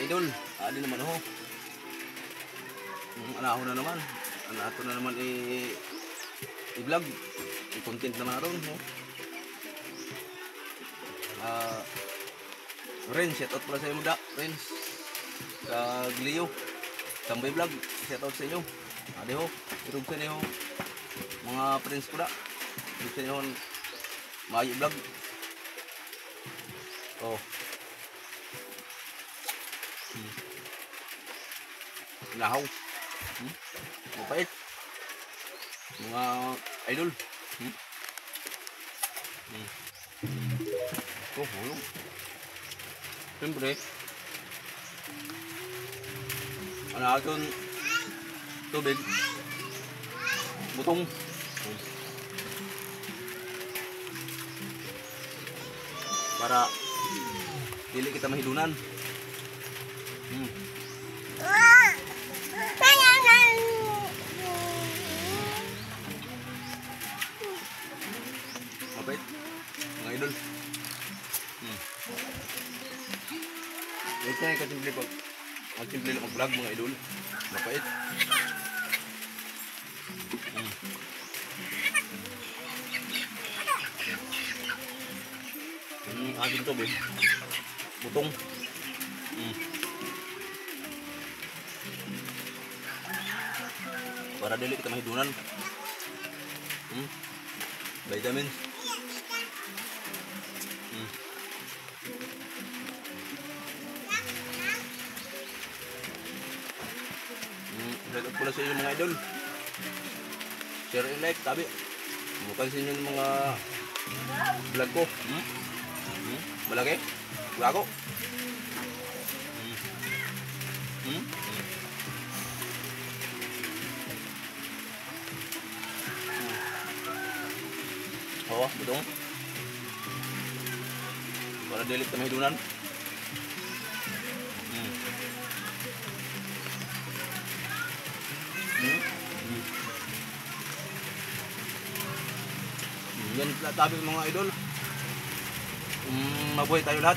idol. Ali naman ho. Anaho na naman. Anato na naman i-vlog. I-content naman na ron. Ren, shout out pala sa inyo da. Ren. Sa Glio. Tambay vlog. Shout out sa inyo. Ade ho. Irog sa inyo. Mga friends ko da. Irog sa inyo. Maayo vlog. Oh. Nahaw. Mapait. Mga idol. Oh, hulong. Siyempre. Ano aton tubig. Butong. Para dili kita mahidunan. Mabait mga idol. Ito yung kasimple pag magsimple lang mag-vlog mga idol. Mabait. Ating tubig. Butong. Para dili kita mahidunan. Vitamins. Shout pula sa inyo mga idol. Share and like, tabi. Bukan sa inyo ng mga vlog ko. Malaki? Gago? Oo, butong. Para delete kami hidunan. Yan pala tabi mga idol. Mabuhay tayo lahat.